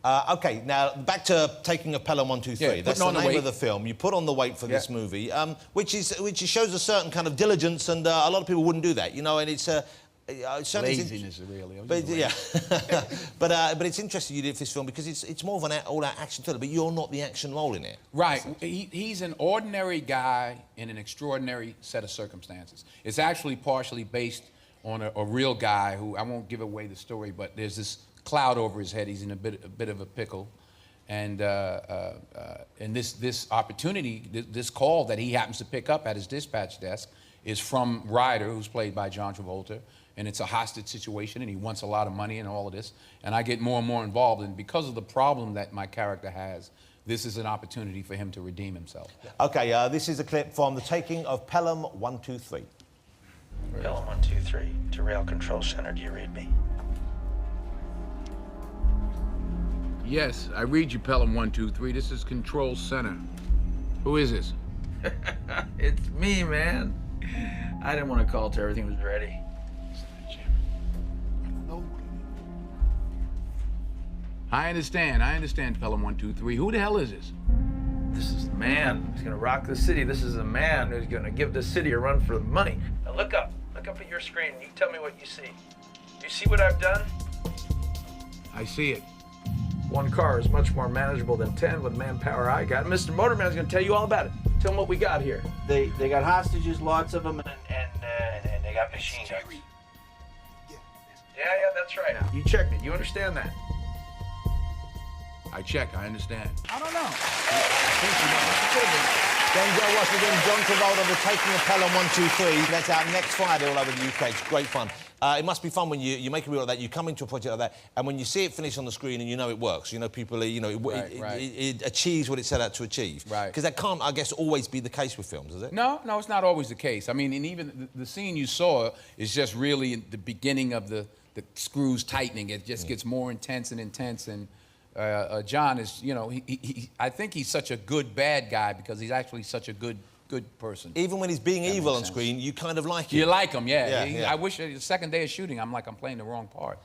Okay, now back to Taking of Pelham 1, 2, 3. Yeah, That's the name of the film. You put on the weight for this movie, which shows a certain kind of diligence, and a lot of people wouldn't do that, you know. And it's laziness, really. But yeah, but it's interesting you did this film because it's more of an all-out action thriller, but you're not the action role in it. Right. He's an ordinary guy in an extraordinary set of circumstances. It's actually partially based on a real guy who, I won't give away the story, but there's this cloud over his head. He's in a bit of a pickle, and this opportunity, this call that he happens to pick up at his dispatch desk is from Ryder, who's played by John Travolta, and it's a hostage situation, and he wants a lot of money and all of this, and I get more and more involved, and because of the problem that my character has, this is an opportunity for him to redeem himself. Okay, this is a clip from The Taking of Pelham 1, 2, 3. Pelham 1, 2, 3, to Rail Control Center, do you read me? Yes, I read you, Pelham 1, 2, 3. This is Control Center. Who is this? It's me, man. I didn't want to call till everything was ready. I understand, Pelham 1, 2, 3. Who the hell is this? This is the man who's gonna rock the city. This is the man who's gonna give the city a run for the money. Now look up at your screen. You tell me what you see. You see what I've done? I see it. One car is much more manageable than 10 with the manpower I got. Mr. Motorman's gonna tell you all about it. Tell him what we got here. They got hostages, lots of them, and they got machine guns. Yeah, that's right. Now, you checked it. You understand that? I understand. I don't know. Denzel Washington, John Travolta, The Taking of Pelham 1, 2, 3. That's out next Friday all over the UK. It's great fun. It must be fun when you make a reel like that, you come into a project like that, and when you see it finish on the screen and you know it works, you know, people, it achieves what it set out to achieve. Right. Because that can't, I guess, always be the case with films, is it? No, it's not always the case. I mean, and even the scene you saw is just really the beginning of the screws tightening. It just gets more intense and intense, and John is, you know, I think he's such a good bad guy because he's actually such a good person. Even when he's being evil on screen, you kind of like him. You like him, yeah. Yeah. I wish the second day of shooting, I'm playing the wrong part.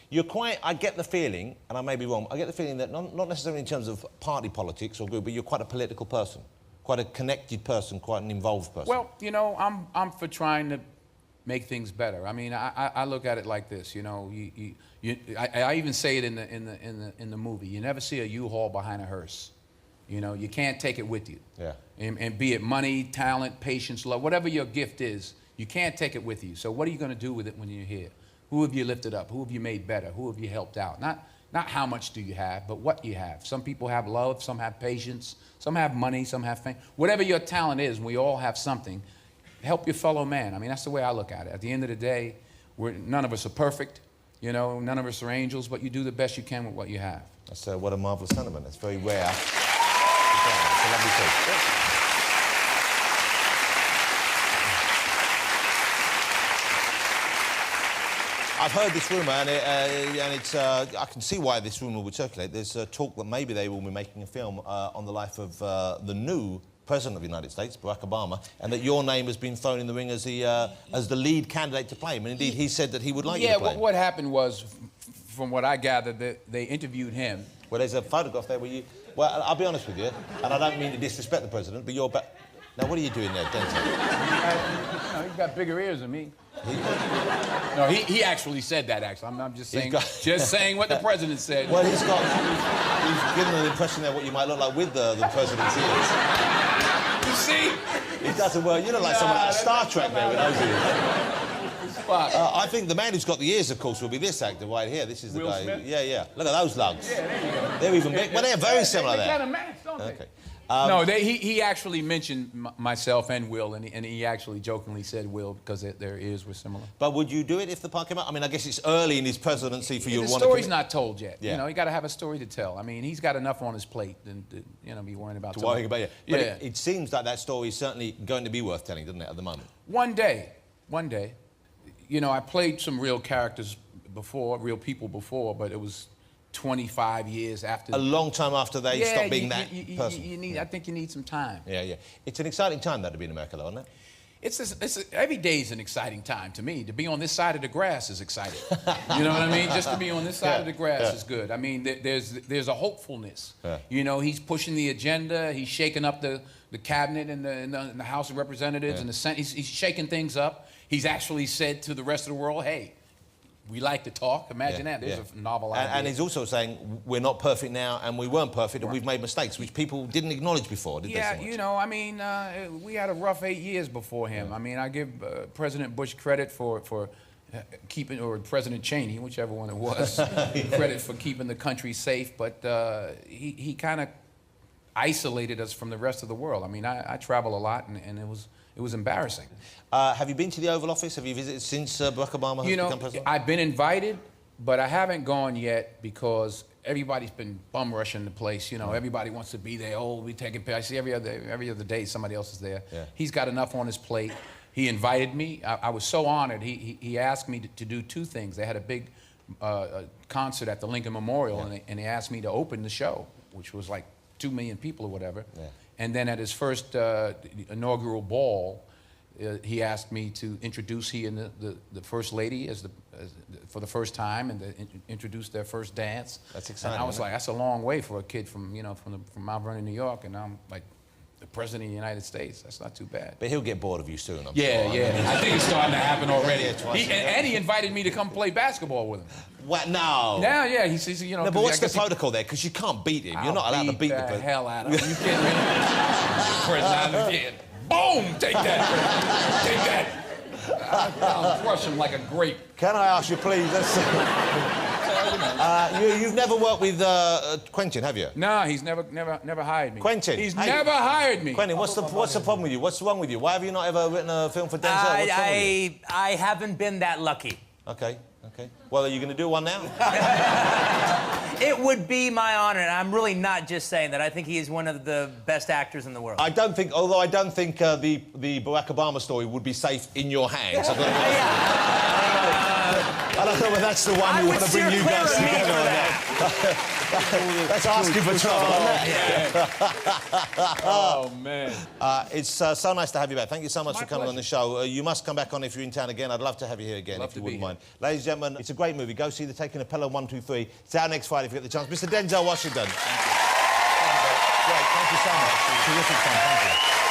You're quite, I get the feeling, and I may be wrong, I get the feeling that not necessarily in terms of party politics or good, but you're quite a political person, quite a connected person, quite an involved person. Well, you know, I'm for trying to make things better. I mean, I look at it like this, you know, I even say it in the movie. You never see a U-Haul behind a hearse. You know, you can't take it with you. Yeah. And be it money, talent, patience, love, whatever your gift is, you can't take it with you. So what are you going to do with it when you're here? Who have you lifted up? Who have you made better? Who have you helped out? Not how much do you have, but what you have. Some people have love, some have patience, some have money, some have fame. Whatever your talent is, we all have something. Help your fellow man. I mean, that's the way I look at it. At the end of the day, none of us are perfect. You know, none of us are angels, but you do the best you can with what you have. That's what a marvellous sentiment. That's very rare. It's a lovely thing. I've heard this rumour, and it's I can see why this rumour would circulate. There's talk that maybe they will be making a film on the life of the new President of the United States, Barack Obama, and that your name has been thrown in the ring as the lead candidate to play him. And indeed, he said that he would like you to play him. Yeah, what happened was, from what I gathered, that they interviewed him. Well, there's a photograph there where you... Well, I'll be honest with you, and I don't mean to disrespect the president, but you're... Now, what are you doing there, Denzel? He's got bigger ears than me. No, he actually said that, actually. I'm just saying, just saying what the president said. Well, he's given an impression there what you might look like with the president's ears. You see? It doesn't work. You look like someone out of Star Trek there with those ears. I think the man who's got the ears, of course, will be this actor right here. This is the Will guy. Smith? Yeah. Look at those lugs. Yeah, there you go. They're even big. Well, they're very similar there. They kind of match, don't they? Okay. No, he actually mentioned myself and Will, and he actually jokingly said Will because their ears were similar. But would you do it if the part came out? I mean, I guess it's early in his presidency for you to want to... The story's not told yet. Yeah. You know, you got to have a story to tell. I mean, he's got enough on his plate than to, you know, be worrying about... Worrying about you. But yeah. it seems like that story is certainly going to be worth telling, doesn't it, at the moment? One day. You know, I played some real characters before, real people before, but it was 25 years after... A long time after they stopped being that person. I think you need some time. Yeah. It's an exciting time, that, to be in America, though, isn't it? every day is an exciting time to me. To be on this side of the grass is exciting. You know what I mean? Just to be on this side of the grass is good. I mean, there's a hopefulness. Yeah. You know, he's pushing the agenda. He's shaking up the cabinet in the House of Representatives and the Senate. He's shaking things up. He's actually said to the rest of the world, hey, we like to talk. Imagine that. There's a novel idea. And he's also saying we're not perfect now, and we weren't perfect, and we've made mistakes, which people didn't acknowledge before, did they? Yeah, So much? you know, I mean, we had a rough 8 years before him. I mean, I give President Bush credit for keeping, or President Cheney, whichever one it was, credit for keeping the country safe. But he kind of isolated us from the rest of the world. I mean, I travel a lot, and it was embarrassing. Have you been to the Oval Office? Have you visited since Barack Obama has become president? I've been invited, but I haven't gone yet because everybody's been bum rushing the place. You know, everybody wants to be there. Oh, we taking pictures. I see every other day somebody else is there. Yeah. He's got enough on his plate. He invited me. I was so honored. He asked me to do two things. They had a big concert at the Lincoln Memorial, and they asked me to open the show, which was like 2 million people or whatever. Yeah. And then at his first inaugural ball, he asked me to introduce he and the First Lady for the first time, and introduce their first dance. That's exciting. And I was like, that's a long way for a kid from Mount Vernon, New York, and I'm like the President of the United States. That's not too bad. But he'll get bored of you soon, I'm sure. Yeah. I think it's starting to happen already. And he invited me to come play basketball with him. What? No. Now, yeah, he says, you know. No, but what's the protocol there? Because you can't beat him. You're not allowed to beat the president. Hell out of him. You kidding me? President again. Boom! Take that. Take that. I'll crush him like a grape. Can I ask you, please? You've never worked with Quentin, have you? No, he's never hired me. Quentin? He's never hired me. Quentin, what's the problem with you? What's wrong with you? Why have you not ever written a film for Denzel? What's wrong with you? I haven't been that lucky. Okay. Well, are you going to do one now? It would be my honor, and I'm really not just saying that. I think he is one of the best actors in the world. Although I don't think the Barack Obama story would be safe in your hands. I don't know whether that's the one you want to bring you guys together or not. That's asking for trouble. Oh, man. It's so nice to have you back. Thank you so much for coming on the show. You must come back on if you're in town again. I'd love to have you here again, if you wouldn't mind. Ladies and gentlemen, it's a great movie. Go see The Taking of Pelham 1, 2, 3. It's out next Friday if you get the chance. Mr. Denzel Washington. Thank you. Great. Thank you so much. Terrific fun. Thank you.